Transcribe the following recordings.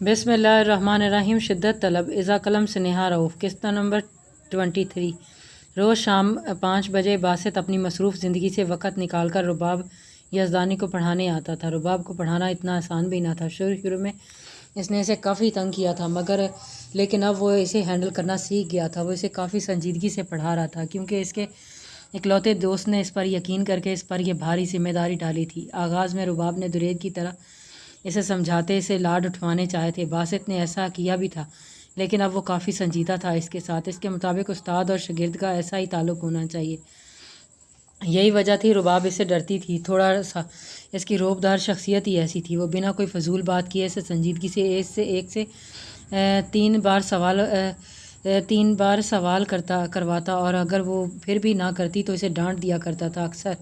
बिस्मिल्लाहिर्रहमानिर्रहीम। शिद्दत तलब इज़ा कलम से नेहा रऊफ़। किस्ता नंबर 23। रोज़ शाम 5 बजे बासित अपनी मसरूफ़ ज़िंदगी से वक़्त निकाल कर रुबाब यज़दानी को पढ़ाने आता था। रुबाब को पढ़ाना इतना आसान भी ना था। शुरू शुरू में इसने इसे काफ़ी तंग किया था, लेकिन अब वो इसे हैंडल करना सीख गया था। वो इसे काफ़ी संजीदगी से पढ़ा रहा था, क्योंकि इसके इकलौते दोस्त ने इस पर यकीन करके इस पर यह भारी जिम्मेदारी डाली थी। आगाज़ में रुबाब ने दुरेद की तरह इसे समझाते इसे लाड उठवाने चाहे थे। बासित ने ऐसा किया भी था, लेकिन अब वो काफ़ी संजीदा था इसके साथ। इसके मुताबिक उस्ताद और शागिर्द का ऐसा ही ताल्लुक़ होना चाहिए। यही वजह थी रुबाब इससे डरती थी। थोड़ा सा इसकी रोबदार शख्सियत ही ऐसी थी। वो बिना कोई फजूल बात किए इसे संजीदगी से एक से 3 बार सवाल करवाता, और अगर वो फिर भी ना करती तो इसे डांट दिया करता था। अक्सर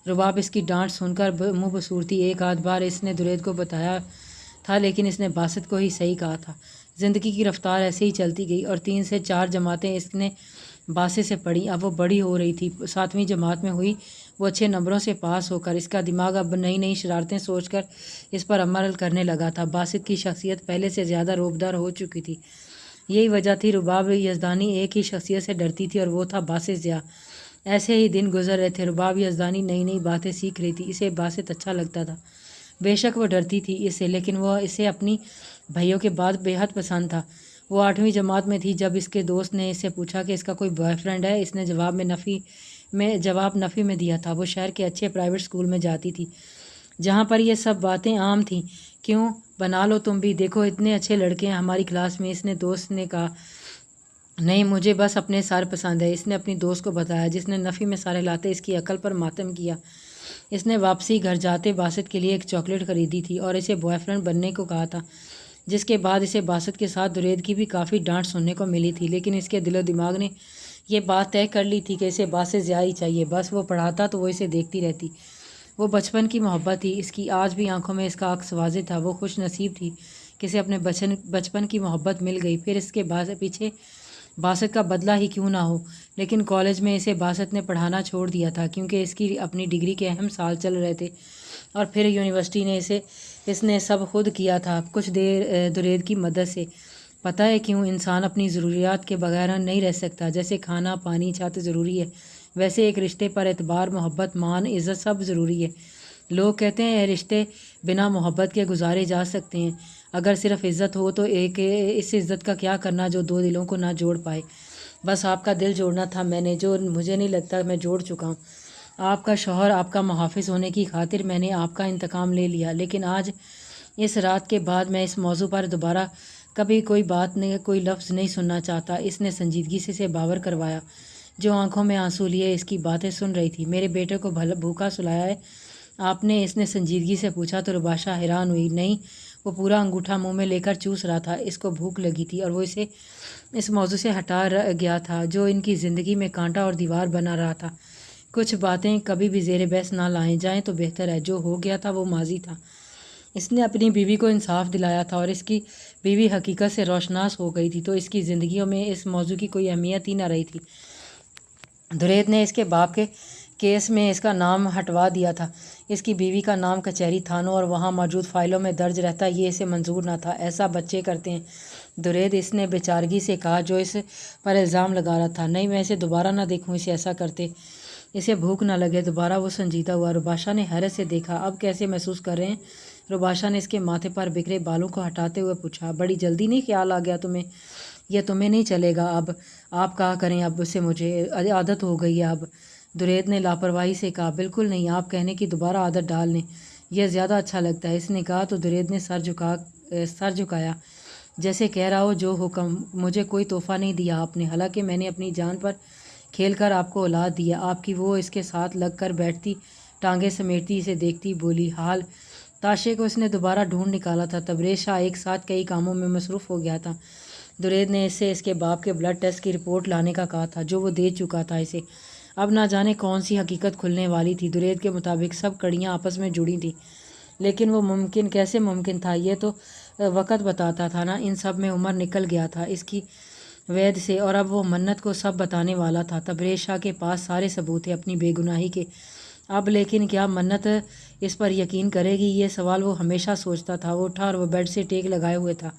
रुबाब इसकी डांट सुनकर मुँह बसूरती। एक आध बार इसने दुरेद को बताया था, लेकिन इसने बासित को ही सही कहा था। ज़िंदगी की रफ्तार ऐसे ही चलती गई और 3 से 4 जमातें इसने बासित से पढ़ी। अब वो बड़ी हो रही थी। 7वीं जमात में हुई। वो अच्छे नंबरों से पास होकर इसका दिमाग अब नई नई शरारतें सोचकर इस पर अमल करने लगा था। बासित की शख्सियत पहले से ज़्यादा रोबदार हो चुकी थी। यही वजह थी रुबाब यज़दानी एक ही शख्सियत से डरती थी, और वो था बासित ज़िया। ऐसे ही दिन गुजर रहे थे। रुबाब यज़दानी नई नई बातें सीख रही थी। इसे बासित अच्छा लगता था। बेशक वो डरती थी इससे, लेकिन वह इसे अपनी भाइयों के बाद बेहद पसंद था। वो 8वीं जमात में थी जब इसके दोस्त ने इससे पूछा कि इसका कोई बॉयफ्रेंड है। इसने जवाब नफ़ी में दिया था। वो शहर के अच्छे प्राइवेट स्कूल में जाती थी, जहाँ पर ये सब बातें आम थीं। क्यों बना लो तुम भी, देखो इतने अच्छे लड़के हैं हमारी क्लास में। इसने दोस्त ने कहा, नहीं मुझे बस अपने सर पसंद है। इसने अपनी दोस्त को बताया, जिसने नफ़ी में सारे लाते इसकी अकल पर मातम किया। इसने वापसी घर जाते बासित के लिए एक चॉकलेट ख़रीदी थी और इसे बॉयफ्रेंड बनने को कहा था, जिसके बाद इसे बासित के साथ दुरेद की भी काफ़ी डांट सुनने को मिली थी। लेकिन इसके दिलो दिमाग ने यह बात तय कर ली थी कि इसे बासित ज़्यादा ही चाहिए। बस वो पढ़ाता तो वो इसे देखती रहती। वो बचपन की मोहब्बत थी इसकी। आज भी आंखों में इसका अक्स वाज़ेह था। वो खुश नसीब थी कि इसे अपने बचपन की मोहब्बत मिल गई। फिर इसके पीछे बासित का बदला ही क्यों ना हो। लेकिन कॉलेज में इसे बासित ने पढ़ाना छोड़ दिया था, क्योंकि इसकी अपनी डिग्री के अहम साल चल रहे थे। और फिर यूनिवर्सिटी ने इसने सब खुद किया था, कुछ देर दुरेद की मदद से। पता है क्यों? इंसान अपनी ज़रूरियात के बगैर नहीं रह सकता। जैसे खाना पानी छत ज़रूरी है, वैसे एक रिश्ते पर एतबार मोहब्बत मान इज़्ज़त सब ज़रूरी है। लोग कहते हैं रिश्ते बिना मोहब्बत के गुजारे जा सकते हैं। अगर सिर्फ इज़्ज़त हो तो इस इज़्ज़त का क्या करना जो दो दिलों को ना जोड़ पाए। बस आपका दिल जोड़ना था मैंने, जो मुझे नहीं लगता मैं जोड़ चुका हूँ। आपका शौहर, आपका मुहाफ़िज़ होने की खातिर मैंने आपका इंतकाम ले लिया। लेकिन आज इस रात के बाद मैं इस मौजू पर दोबारा कभी कोई लफ्ज़ नहीं सुनना चाहता। इसने संजीदगी से इसे बावर करवाया, जो आंखों में आंसू लिए इसकी बातें सुन रही थी। मेरे बेटे को भूखा सुलाया है आपने? इसने संजीदगी से पूछा तो रुबाशा हैरान हुई। नहीं, वो पूरा अंगूठा मुंह में लेकर चूस रहा था। इसको भूख लगी थी और वो इसे इस मौजू से हटा गया था, जो इनकी ज़िंदगी में कांटा और दीवार बना रहा था। कुछ बातें कभी भी ज़ेरे बहस ना लाएं जाएं तो बेहतर है। जो हो गया था वो माजी था। इसने अपनी बीवी को इंसाफ दिलाया था और इसकी बीवी हकीकत से रोशनास हो गई थी, तो इसकी ज़िंदगियों में इस मौजू की कोई अहमियत ही ना रही थी। दुरेद ने इसके बाप के केस में इसका नाम हटवा दिया था। इसकी बीवी का नाम कचहरी थानों और वहाँ मौजूद फ़ाइलों में दर्ज रहता, ये इसे मंजूर ना था। ऐसा बच्चे करते हैं दुरेद, इसने बेचारगी से कहा, जो इस पर इल्ज़ाम लगा रहा था। नहीं, मैं इसे दोबारा ना देखूँ इसे ऐसा करते। इसे भूख ना लगे दोबारा। वो संजीदा हुआ। रुबाशा ने हैरत से देखा। अब कैसे महसूस कर रहे हैं? रुबाशा ने इसके माथे पर बिखरे बालों को हटाते हुए पूछा। बड़ी जल्दी नहीं ख्याल आ गया तुम्हें? यह तुम्हें नहीं चलेगा। अब आप कहा करें, अब से मुझे आदत हो गई है अब। दुरेद ने लापरवाही से कहा। बिल्कुल नहीं, आप कहने की दोबारा आदत डाल लें, यह ज़्यादा अच्छा लगता है। इसने कहा तो दुरेद ने सर झुकाया, जैसे कह रहा हो जो हुक्म। मुझे कोई तोहफ़ा नहीं दिया आपने, हालांकि मैंने अपनी जान पर खेलकर आपको औलाद दिया। आपकी वो इसके साथ लग कर बैठती, टांगे समेटती, इसे देखती, बोली। हाल ताशे को इसने दोबारा ढूंढ निकाला था। तबरेज़ शाह एक साथ कई कामों में मसरूफ़ हो गया था। दुरेद ने इससे इसके बाप के ब्लड टेस्ट की रिपोर्ट लाने का कहा था, जो वो दे चुका था इसे। अब ना जाने कौन सी हकीकत खुलने वाली थी। दुरेद के मुताबिक सब कड़ियाँ आपस में जुड़ी थी, लेकिन वो कैसे मुमकिन था? ये तो वक़्त बताता था ना। इन सब में उम्र निकल गया था इसकी वैद से, और अब वो मन्नत को सब बताने वाला था। तबरेज़ शाह के पास सारे सबूत थे अपनी बेगुनाही के। اب लेकिन क्या मन्नत इस पर यकीन करेगी? ये सवाल वो हमेशा सोचता था। वो उठा और वो बेड से टेक लगाए हुए था।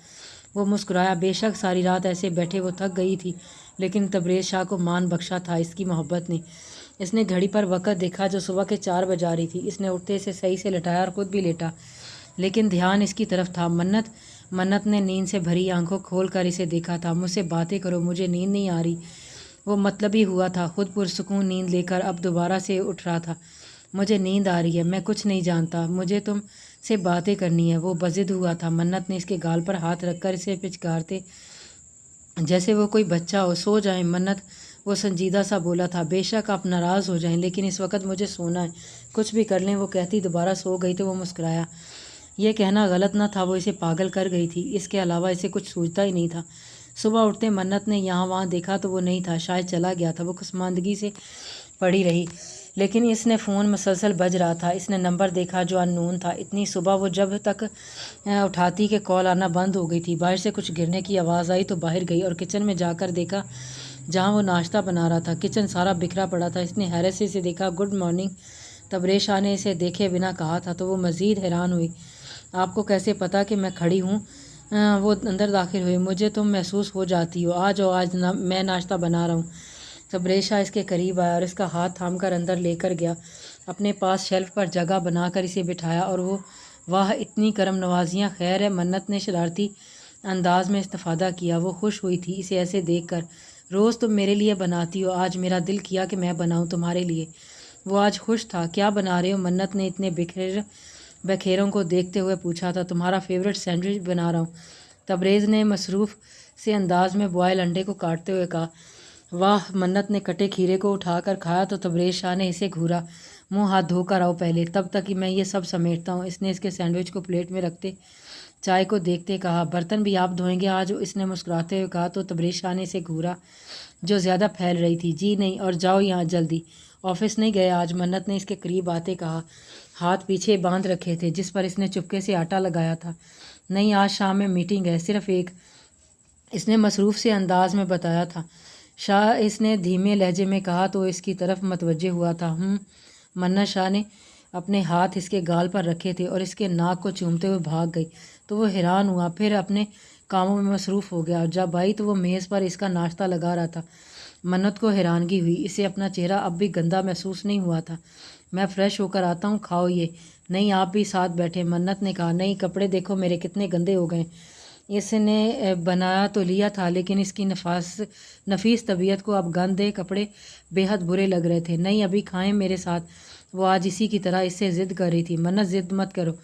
वो मुस्कुराया। बेशक सारी रात ऐसे बैठे वो थक गई थी, लेकिन तबरेज़ शाह को मान बख्शा था इसकी मोहब्बत ने। इसने घड़ी पर वक़्त देखा जो सुबह के 4 बजा रही थी। इसने उठते से सही से लटाया और ख़ुद भी लेटा, लेकिन ध्यान इसकी तरफ था। मन्नत ने नींद से भरी आंखों खोल कर इसे देखा था। मुझसे बातें करो, मुझे नींद नहीं आ रही। वो मतलबी हुआ था। खुद पुरसुकून नींद लेकर अब दोबारा से उठ रहा था। मुझे नींद आ रही है, मैं कुछ नहीं जानता, मुझे तुम से बातें करनी है। वो बज़िद हुआ था। मन्नत ने इसके गाल पर हाथ रखकर इसे पिचकारते जैसे वो कोई बच्चा हो। सो जाएं मन्नत, वो संजीदा सा बोला था। बेशक आप नाराज़ हो जाएं, लेकिन इस वक्त मुझे सोना है। कुछ भी कर लें। वो कहती दोबारा सो गई तो वो मुस्कुराया। यह कहना गलत न था, वो इसे पागल कर गई थी। इसके अलावा इसे कुछ सूझता ही नहीं था। सुबह उठते मन्नत ने यहाँ वहाँ देखा तो वो नहीं था, शायद चला गया था। वो कुसमांदगी से पड़ी रही, लेकिन इसने फ़ोन मसलसल बज रहा था। इसने नंबर देखा जो अननोन था। इतनी सुबह वो जब तक उठाती कि कॉल आना बंद हो गई थी। बाहर से कुछ गिरने की आवाज़ आई तो बाहर गई और किचन में जाकर देखा जहाँ वो नाश्ता बना रहा था। किचन सारा बिखरा पड़ा था। इसने हैरत से इसे देखा। गुड मॉर्निंग, तबरेज़ शाह ने इसे देखे बिना कहा था तो वो मज़ीद हैरान हुई। आपको कैसे पता कि मैं खड़ी हूँ? वो अंदर दाखिल हुई। मुझे तुम महसूस हो जाती हो। आ जाओ, आज मैं नाश्ता बना रहा हूँ। तबरेज़ शाह इसके करीब आया और इसका हाथ थाम कर अंदर लेकर गया। अपने पास शेल्फ पर जगह बनाकर इसे बिठाया और वो वाह इतनी करम नवाजियाँ। खैर है, मन्नत ने शरारती अंदाज में इस्तिफ़ादा किया। वो खुश हुई थी इसे ऐसे देख कर। रोज़ तुम मेरे लिए बनाती हो, आज मेरा दिल किया कि मैं बनाऊँ तुम्हारे लिए। वो आज खुश था। क्या बना रहे हो? मन्नत ने इतने बखेरों को देखते हुए पूछा था। तुम्हारा फेवरेट सैंडविच बना रहा हूँ, तबरेज़ ने मसरूफ़ से अंदाज में बॉयल अंडे को काटते हुए कहा। वाह, मन्नत ने कटे खीरे को उठाकर खाया तो तबरेज़ शाह ने इसे घूरा। मुंह हाथ धोकर आओ पहले, तब तक कि मैं ये सब समेटता हूँ। इसने इसके सैंडविच को प्लेट में रखते चाय को देखते कहा। बर्तन भी आप धोएंगे आज? इसने मुस्कुराते हुए कहा तो तबरेज़ शाह ने इसे घूरा जो ज़्यादा फैल रही थी। जी नहीं, और जाओ यहाँ जल्दी। ऑफिस नहीं गए आज? मन्नत ने इसके करीब आते कहा। हाथ पीछे बांध रखे थे जिस पर इसने चुपके से आटा लगाया था। नहीं, आज शाम में मीटिंग है, सिर्फ एक, इसने मसरूफ़ से अंदाज में बताया था। शाह, इसने धीमे लहजे में कहा तो इसकी तरफ मतवज्जे हुआ था। मन्नत शाह ने अपने हाथ इसके गाल पर रखे थे और इसके नाक को चूमते हुए भाग गई तो वो हैरान हुआ, फिर अपने कामों में मसरूफ़ हो गया। और जब आई तो वो मेज़ पर इसका नाश्ता लगा रहा था। मन्नत को हैरानगी हुई। इसे अपना चेहरा अब भी गंदा महसूस नहीं हुआ था। मैं फ़्रेश होकर आता हूँ, खाओ ये। नहीं, आप भी साथ बैठे, मन्नत ने कहा। नहीं, कपड़े देखो मेरे कितने गंदे हो गए। इसने बनाया तो लिया था, लेकिन इसकी नफीस तबीयत को अब गंदे कपड़े बेहद बुरे लग रहे थे। नहीं, अभी खाएं मेरे साथ। वो आज इसी की तरह इससे ज़िद कर रही थी। मन्नत, ज़िद मत करो,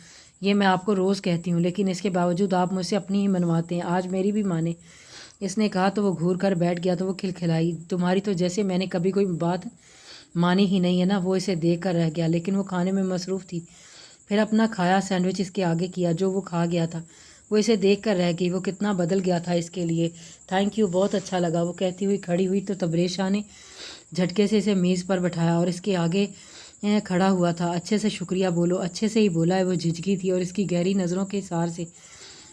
ये मैं आपको रोज़ कहती हूँ, लेकिन इसके बावजूद आप मुझसे अपनी ही मनवाते हैं। आज मेरी भी माने, इसने कहा तो वो घूर कर बैठ गया तो वो खिलखिलाई। तुम्हारी तो जैसे मैंने कभी कोई बात मानी ही नहीं है ना। वो इसे देख कर रह गया, लेकिन वो खाने में मसरूफ़ थी। फिर अपना खाया सैंडविच इसके आगे किया जो वो खा गया था। वो इसे देख कर रह गई। वो कितना बदल गया था इसके लिए। थैंक यू, बहुत अच्छा लगा, वो कहती हुई खड़ी हुई तो तबरेज़ शाह ने झटके से इसे मेज़ पर बैठाया और इसके आगे खड़ा हुआ था। अच्छे से शुक्रिया बोलो। अच्छे से ही बोला है। वो झिझकी थी और इसकी गहरी नज़रों के इशार से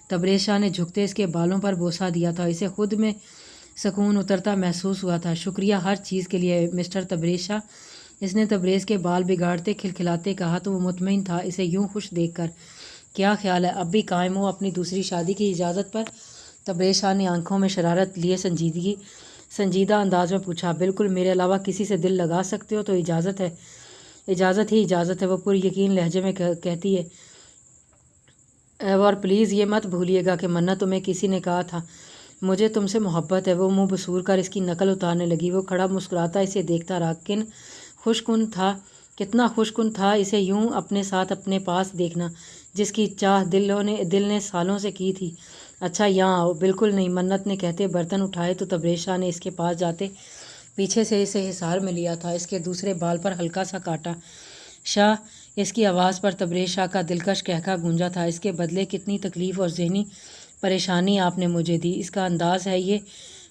तबरेज़ शाह ने झुकते इसके बालों पर बोसा दिया था। इसे खुद में सुकून उतरता महसूस हुआ था। शुक्रिया हर चीज़ के लिए मिस्टर तबरेज़ शाह, इसने तबरेज़ के बाल बिगाड़ते खिलखिलाते कहा तो वो मुतमईन था इसे यूं खुश देखकर। क्या ख्याल है, अब भी कायम हो अपनी दूसरी शादी की इजाज़त पर? तबरेज़ शाह ने आंखों में शरारत लिए संजीदा अंदाज में पूछा। बिल्कुल, मेरे अलावा किसी से दिल लगा सकते हो तो इजाज़त है, इजाज़त ही इजाज़त है, वो पूरी यकीन लहजे में कहती है। और प्लीज़ ये मत भूलिएगा कि मन्नत, तुम्हें किसी ने कहा था मुझे तुमसे मोहब्बत है। वो मुंह बसूर कर इसकी नकल उतारने लगी। वो खड़ा मुस्कुराता इसे देखता रहा। कितना खुशकुन था इसे यूं अपने साथ अपने पास देखना, जिसकी चाह दिल ने सालों से की थी। अच्छा, यहाँ आओ। बिल्कुल नहीं, मन्नत ने कहते बर्तन उठाए तो तबरेज़ शाह ने इसके पास जाते पीछे से इसे हिसार में लिया था। इसके दूसरे बाल पर हल्का सा काटा। शाह, इसकी आवाज़ पर तबरेज़ शाह का दिलकश कहका गूंजा था। इसके बदले कितनी तकलीफ़ और ज़हनी परेशानी आपने मुझे दी, इसका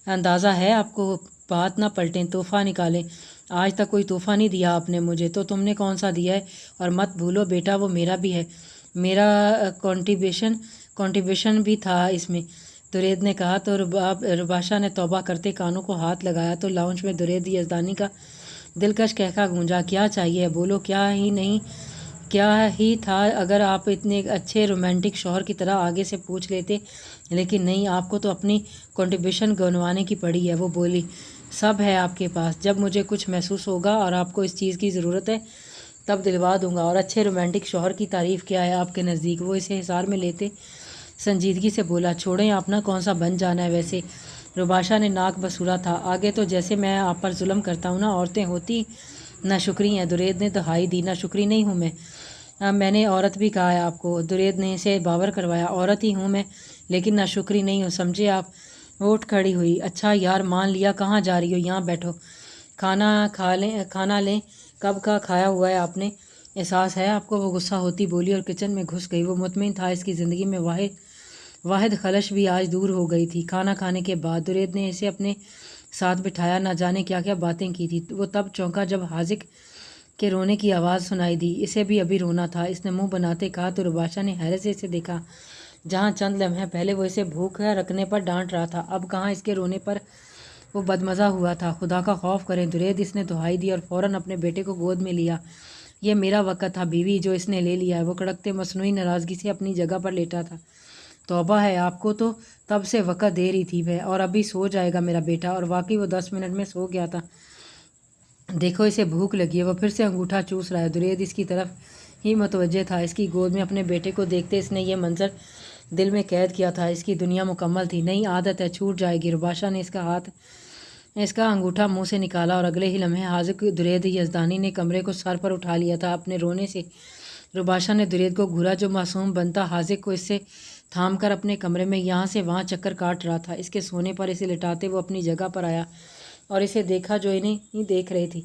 अंदाज़ा है आपको। बात ना पलटें, तोहफ़ा निकालें। आज तक कोई तोहफ़ा नहीं दिया आपने मुझे, तो तुमने कौन सा दिया है? और मत भूलो बेटा, वो मेरा भी है, मेरा कॉन्ट्रीब्यूशन भी था इसमें, दुरेद ने कहा। तो रुबाशा ने तौबा करते कानों को हाथ लगाया तो लाउंज में दुरेद यज़दानी का دلکش کہکا گونجا، کیا چاہیے بولو، کیا ہی تھا اگر آپ اتنے اچھے رومانٹک شوہر کی طرح آگے سے پوچھ لیتے، لیکن نہیں، آپ کو تو اپنی کنٹریبیوشن گنوانے کی پڑی ہے۔ وہ بولی، سب ہے آپ کے پاس، جب مجھے کچھ محسوس ہوگا اور آپ کو اس چیز کی ضرورت ہے تب دلوا دوں گا۔ اور اچھے رومانٹک شوہر کی تعریف کیا ہے آپ کے نزدیک؟ وہ اسے حصار میں لیتے سنجیدگی سے بولا، چھوڑیں آپ نا، کون سا بن جانا ہے ویسے؟ روباشا نے ناک بسورا تھا، آگے تو جیسے میں آپ پر ظلم کرتا ہوں نا، عورتیں ہوتی نہ شکری ہیں۔ درید نے دہائی دی، نہ شکری نہیں ہوں میں نے عورت بھی کہا ہے آپ کو۔ درید نے اسے باور کروایا، عورت ہی ہوں میں، لیکن نہ شکری نہیں ہوں، سمجھے آپ؟ اٹھ کھڑی ہوئی، اچھا یار مان لیا، کہاں جا رہی ہو؟ یہاں بیٹھو، کھانا لیں، کب کا کھایا ہوا ہے آپ نے؟ احساس ہے آپ کو؟ وہ غصہ ہوتی بولی اور کچن میں گھس گئی۔ وہ مطمئن تھا اس کی زندگی میں واحد خلش بھی آج دور ہو گئی تھی۔ کھانا کھانے کے بعد درید نے اسے اپنے ساتھ بٹھایا، نہ جانے کیا کیا باتیں کی تھی۔ وہ تب چونکا جب حاذق کے رونے کی آواز سنائی دی۔ اسے بھی ابھی رونا تھا، اس نے منہ بناتے کہا تو روباشا نے حیرت سے اسے دیکھا، جہاں چند لمحے پہلے وہ اسے بھوک رکھنے پر ڈانٹ رہا تھا، اب کہاں اس کے رونے پر وہ بدمزہ ہوا تھا۔ خدا کا خوف کریں درید، اس نے دہائی دی اور فوراً اپنے بیٹے کو گود میں لیا۔ یہ میرا وقت تھا بیوی، جو اس نے لے لیا ہے۔ وہ کڑکتے مصنوعی ناراضگی سے اپنی جگہ پر لیٹا تھا۔ توبہ ہے آپ کو، تو تب سے وقت دے رہی تھی میں، اور ابھی سو جائے گا میرا بیٹا۔ اور واقعی وہ 10 منٹ میں سو گیا تھا۔ دیکھو اسے بھوک لگی ہے، وہ پھر سے انگوٹھا چوس رہا ہے۔ درید اس کی طرف ہی متوجہ تھا۔ اس کی گود میں اپنے بیٹے کو دیکھتے اس نے یہ منظر دل میں قید کیا تھا۔ اس کی دنیا مکمل تھی۔ نئی عادت ہے، چھوٹ جائے گی۔ روباشا نے اس کا انگوٹھا منہ سے نکالا اور اگلے ہی لمحے حاذق درید یزدانی نے کمرے کو سر پر اٹھا لیا تھا اپنے رونے سے۔ روباشا نے درید کو گھورا جو معصوم بنتا حاذق کو اس سے تھام کر اپنے کمرے میں یہاں سے وہاں چکر کاٹ رہا تھا۔ اس کے سونے پر اسے لٹاتے وہ اپنی جگہ پر آیا اور اسے دیکھا جو انہیں ہی دیکھ رہی تھی۔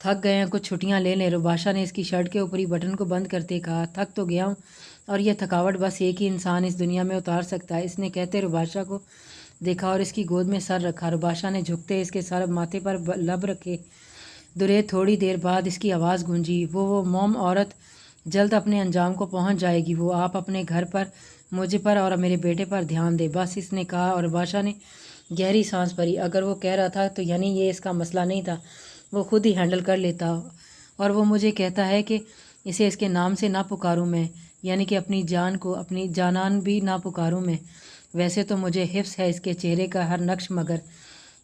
تھک گئے ہیں، کچھ چھٹیاں لے لیں، روباشا نے اس کی شرٹ کے اوپری بٹن کو بند کرتے کہا۔ تھک تو گیا ہوں، اور یہ تھکاوٹ بس ایک ہی انسان اس دنیا میں اتار سکتا ہے، اس نے کہتے روباشا کو دیکھا اور اس کی گود میں سر رکھا۔ روباشا نے جھکتے اس کے سر ماتھے پر لب رکھے۔ درید تھوڑی دیر بعد اس کی آواز گونجی، وہ موم عورت جلد اپنے انجام کو پہنچ جائے گی۔ وہ آپ اپنے گھر پر، مجھ پر اور میرے بیٹے پر دھیان دے، بس، اس نے کہا، اور روباشا نے گہری سانس بھری۔ اگر وہ کہہ رہا تھا تو یعنی یہ اس کا مسئلہ نہیں تھا، وہ خود ہی ہینڈل کر لیتا، اور وہ مجھے کہتا ہے کہ اسے اس کے نام سے نہ پکاروں میں، یعنی کہ اپنی جان کو اپنی جانان بھی نہ پکاروں میں۔ ویسے تو مجھے حفظ ہے اس کے چہرے کا ہر نقش، مگر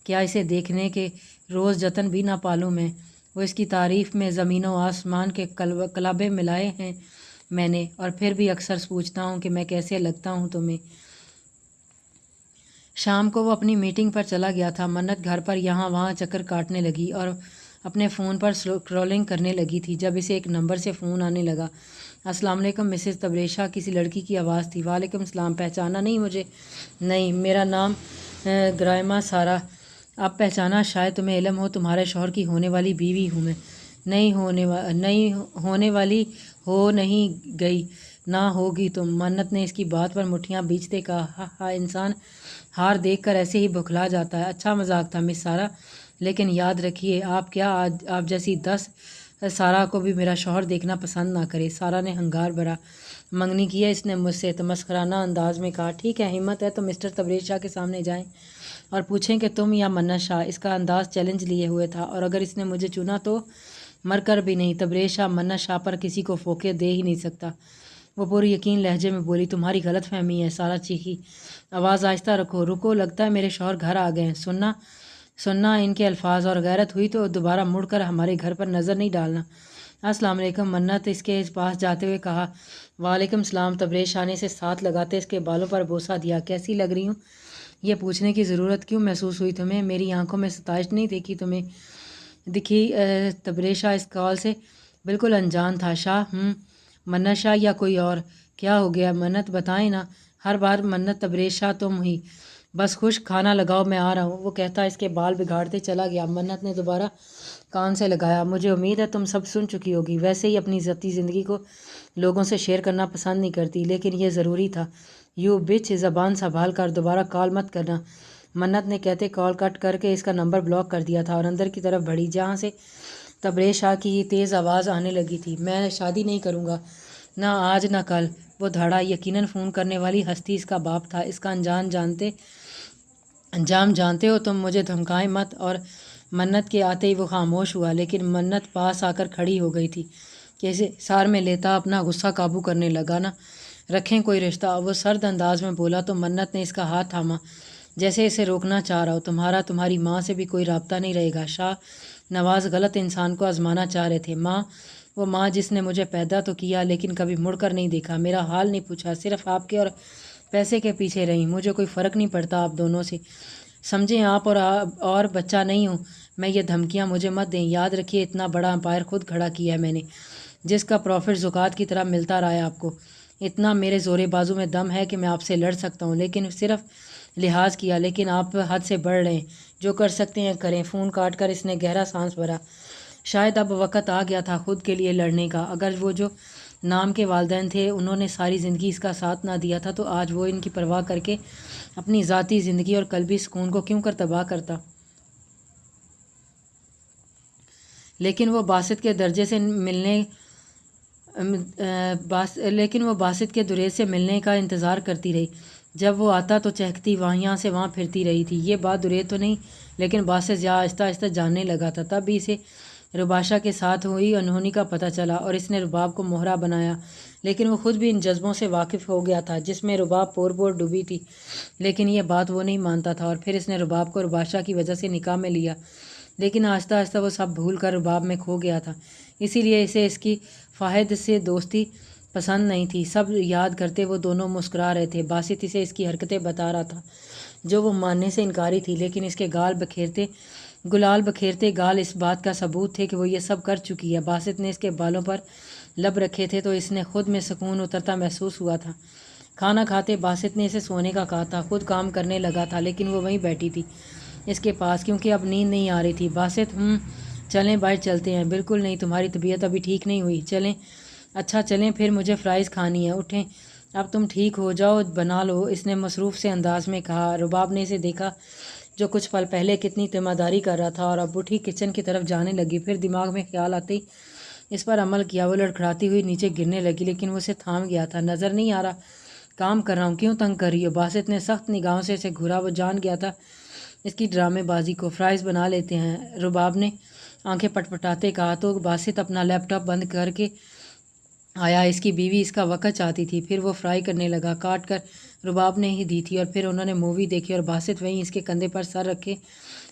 کیا اسے دیکھنے کے روز جتن بھی نہ پالوں میں؟ وہ اس کی تعریف میں زمین و آسمان کے کلبے ملائے ہیں میں نے، اور پھر بھی اکثر پوچھتا ہوں کہ میں کیسے لگتا ہوں تمہیں۔ شام کو وہ اپنی میٹنگ پر چلا گیا تھا۔ منت گھر پر یہاں وہاں چکر کاٹنے لگی اور اپنے فون پر سکرولنگ کرنے لگی تھی جب اسے ایک نمبر سے فون آنے لگا۔ السلام علیکم مسز تبریشا، کسی لڑکی کی آواز تھی۔ وعلیکم السلام، پہچانا نہیں مجھے؟ نہیں، میرا نام گرائمہ سارہ۔ اب پہچانا، شاید تمہیں علم ہو، تمہارے شوہر کی ہونے والی بیوی ہوں میں۔ نہیں ہونے والی ہو نہیں گئی، نہ ہوگی تم۔ منت نے اس کی بات پر مٹھیاں بیچتے کہا، انسان ہار دیکھ کر ایسے ہی بکھلا جاتا ہے۔ اچھا مذاق تھا مس سارہ، لیکن یاد رکھیے آپ جیسی 10 سارہ کو بھی میرا شوہر دیکھنا پسند نہ کرے۔ سارہ نے ہنگار بھرا منگنی کی ہے اس نے مجھ سے، تمسخرانہ انداز میں کہا۔ ٹھیک ہے، ہمت ہے تو مسٹر تبریز کے سامنے جائیں اور پوچھیں کہ تم یا منت شاہ۔ اس کا انداز چیلنج لیے ہوئے تھا، اور اگر اس نے مجھے چنا تو مر کر بھی نہیں۔ تبریز منت شاہ پر کسی کو فوقیت دے ہی نہیں سکتا۔ وہ پوری یقین لہجے میں بولی، تمہاری غلط فہمی ہے۔ سارہ چیخی، آواز آہستہ رکھو، رکو، لگتا ہے میرے شوہر گھر آ گئے ہیں۔ سننا ان کے الفاظ، اور غیرت ہوئی تو دوبارہ مڑ کر ہمارے گھر پر نظر نہیں ڈالنا۔ السلام علیکم، منت اس کے پاس جاتے ہوئے کہا۔ وعلیکم السلام، تبریز شاہ نے اسے ساتھ لگاتے اس کے بالوں پر بوسہ دیا۔ کیسی لگ رہی ہوں؟ یہ پوچھنے کی ضرورت کیوں محسوس ہوئی تمہیں؟ میری آنکھوں میں ستائش نہیں دکھی تبریز شاہ اس کال سے بالکل انجان تھا۔ شاہ منت شاہ یا کوئی اور؟ کیا ہو گیا منت، بتائیں نا۔ ہر بار منت تبریز شاہ تم ہی، بس خشک کھانا لگاؤ، میں آ رہا ہوں، وہ کہتا اس کے بال بگاڑتے چلا گیا۔ منت نے دوبارہ کان سے لگایا، مجھے امید ہے تم سب سن چکی ہوگی، ویسے ہی اپنی ذاتی زندگی کو لوگوں سے شیئر کرنا پسند نہیں کرتی، لیکن یہ ضروری تھا۔ یو بچ، زبان سنبھال کر، دوبارہ کال مت کرنا۔ منت نے کہتے کال کٹ کر کے اس کا نمبر بلاک کر دیا تھا اور اندر کی طرف بڑھی، جہاں سے تبریز شاہ کی تیز آواز آنے لگی تھی۔ میں شادی نہیں کروں گا، نہ آج نہ کل، وہ دھاڑا۔ یقیناً فون کرنے والی ہستی اس کا باپ تھا۔ اس کا انجام جانتے ہو تم، مجھے دھمکائیں مت۔ اور منت کے آتے ہی وہ خاموش ہوا، لیکن منت پاس آ کر کھڑی ہو گئی تھی کہ اسے سار میں لیتا اپنا غصہ قابو کرنے لگا۔ نہ رکھیں کوئی رشتہ، وہ سرد انداز میں بولا تو منت نے اس کا ہاتھ تھاما جیسے اسے روکنا چاہ رہا ہو۔ تمہاری ماں سے بھی کوئی رابطہ نہیں رہے گا۔ شاہ نواز غلط انسان کو آزمانا چاہ رہے تھے۔ ماں، وہ ماں جس نے مجھے پیدا تو کیا لیکن کبھی مڑ کر نہیں دیکھا، میرا حال نہیں پوچھا، صرف آپ کے اور پیسے کے پیچھے رہیں۔ مجھے کوئی فرق نہیں پڑتا آپ دونوں سے، سمجھیں آپ اور بچہ نہیں ہوں میں۔ یہ دھمکیاں مجھے مت دیں۔ یاد رکھیے اتنا بڑا امپائر خود کھڑا کیا ہے میں نے، جس کا پروفٹ زکوٰۃ کی طرح ملتا رہا ہے آپ کو۔ اتنا میرے زورے بازو میں دم ہے کہ میں آپ سے لڑ سکتا ہوں، لیکن صرف لحاظ کیا۔ لیکن آپ حد سے بڑھ رہے ہیں، جو کر سکتے ہیں کریں۔ فون کاٹ کر اس نے گہرا سانس بھرا۔ شاید اب وقت آ گیا تھا خود کے لیے لڑنے کا۔ اگر وہ جو نام کے والدین تھے انہوں نے ساری زندگی اس کا ساتھ نہ دیا تھا تو آج وہ ان کی پرواہ کر کے اپنی ذاتی زندگی اور قلبی سکون کو کیوں کر تباہ کرتا؟ لیکن وہ باسط کے دریز سے ملنے کا انتظار کرتی رہی۔ جب وہ آتا تو چہکتی یہاں سے وہاں پھرتی رہی تھی۔ یہ بات دریز تو نہیں، لیکن باسط آہستہ آہستہ جاننے لگا تھا۔ تب بھی اسے رباشا کے ساتھ ہوئی انہونی کا پتہ چلا اور اس نے رباب کو مہرا بنایا، لیکن وہ خود بھی ان جذبوں سے واقف ہو گیا تھا جس میں رباب پور پور ڈوبی تھی، لیکن یہ بات وہ نہیں مانتا تھا۔ اور پھر اس نے رباب کو رباشا کی وجہ سے نکاح میں لیا، لیکن آہستہ آہستہ وہ سب بھول کر رباب میں کھو گیا تھا۔ اسی لیے اسے اس کی فاہد سے دوستی پسند نہیں تھی۔ سب یاد کرتے وہ دونوں مسکرا رہے تھے۔ باسط اسے اس کی حرکتیں بتا رہا تھا جو وہ ماننے سے انکاری تھی، لیکن اس کے گلال بکھیرتے گال اس بات کا ثبوت تھے کہ وہ یہ سب کر چکی ہے۔ باسط نے اس کے بالوں پر لب رکھے تھے تو اس نے خود میں سکون اترتا محسوس ہوا تھا۔ کھانا کھاتے باسط نے اسے سونے کا کہا تھا، خود کام کرنے لگا تھا، لیکن وہ وہیں بیٹھی تھی اس کے پاس، کیونکہ اب نیند نہیں آ رہی تھی۔ باسط چلیں باہر چلتے ہیں۔ بالکل نہیں، تمہاری طبیعت ابھی ٹھیک نہیں ہوئی۔ چلیں۔ اچھا چلیں پھر، مجھے فرائز کھانی ہے۔ اٹھیں اب تم ٹھیک ہو جاؤ، بنا لو، اس نے مصروف سے انداز میں کہا۔ رباب نے اسے دیکھا جو کچھ پل پہلے کتنی تیمہ داری کر رہا تھا، اور اب اٹھی کچن کی طرف جانے لگی۔ پھر دماغ میں خیال آتے ہی اس پر عمل کیا۔ وہ لڑکھڑاتی ہوئی نیچے گرنے لگی، لیکن وہ اسے تھام گیا تھا۔ نظر نہیں آ رہا کام کر رہا ہوں، کیوں تنگ کر رہی ہو؟ باسط نے سخت نگاہوں سے اسے گھورا۔ وہ جان گیا تھا اس کی ڈرامے بازی کو۔ فرائز بنا لیتے ہیں، رباب نے آنکھیں پٹپٹاتے کہا تو باسط اپنا لیپ ٹاپ بند کر کے آیا۔ اس کی بیوی اس کا وقت چاہتی تھی۔ پھر وہ فرائی کرنے لگا۔ کاٹ کر رباب نے ہی دی تھی، اور پھر انہوں نے مووی دیکھی اور باسط وہیں اس کے کندھے پر سر رکھے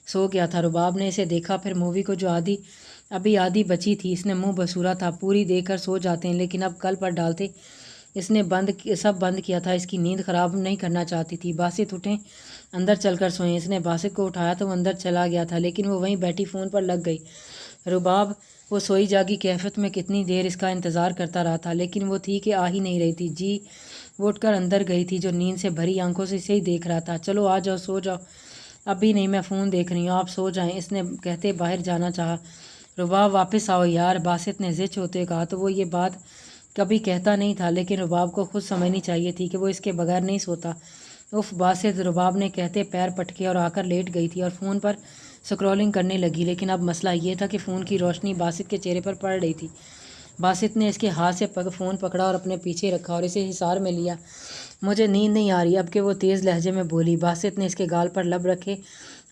سو گیا تھا۔ رباب نے اسے دیکھا، پھر مووی کو جو ابھی آدھی بچی تھی اس نے منہ بسورا تھا۔ پوری دیکھ کر سو جاتے ہیں، لیکن اب کل پر ڈالتے اس نے سب بند کیا تھا۔ اس کی نیند خراب نہیں کرنا چاہتی تھی۔ باسط اٹھیں، اندر چل کر سوئیں۔ اس نے باسط کو اٹھایا تو وہ اندر چلا گیا تھا، لیکن وہ وہیں بیٹھی فون پر لگ گئی۔ رباب وہ سوئی جاگی کیفیت میں کتنی دیر اس کا انتظار کرتا رہا تھا، لیکن وہ تھی کہ آ ہی نہیں رہی تھی۔ جی وہ اٹھ کر اندر گئی تھی جو نیند سے بھری آنکھوں سے اسے ہی دیکھ رہا تھا۔ چلو آ جاؤ، سو جاؤ۔ ابھی نہیں، میں فون دیکھ رہی ہوں، آپ سو جائیں، اس نے کہتے باہر جانا چاہا۔ رباب واپس آؤ یار، باسط نے زچ ہوتے کہا تو وہ یہ بات کبھی کہتا نہیں تھا، لیکن رباب کو خود سمجھنی چاہیے تھی کہ وہ اس کے بغیر نہیں سوتا۔ اف باسط، رباب نے کہتے پیر پٹکے اور آ کر لیٹ گئی تھی اور فون پر سکرولنگ کرنے لگی، لیکن اب مسئلہ یہ تھا کہ فون کی روشنی باسط کے چہرے پر پڑ رہی تھی۔ باسط نے اس کے ہاتھ سے فون پکڑا اور اپنے پیچھے رکھا اور اسے حصار میں لیا۔ مجھے نیند نہیں آ رہی اب کہ وہ تیز لہجے میں بولی۔ باسط نے اس کے گال پر لب رکھے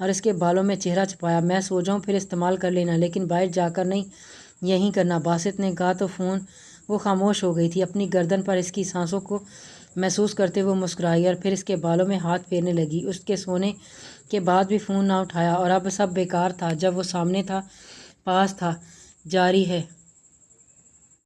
اور اس کے بالوں میں چہرہ چھپایا۔ میں سو جاؤں پھر استعمال کر لینا، لیکن باہر جا کر نہیں، یہیں کرنا، باسط نے کہا تو وہ خاموش ہو گئی تھی۔ اپنی گردن پر اس کی سانسوں کو محسوس کرتے ہوئے مسکرائی اور پھر اس کے بالوں میں ہاتھ پھیرنے لگی۔ اس کے سونے کے بعد بھی فون نہ اٹھایا اور اب سب بیکار تھا۔ جب وہ سامنے تھا، پاس تھا، جاری ہے۔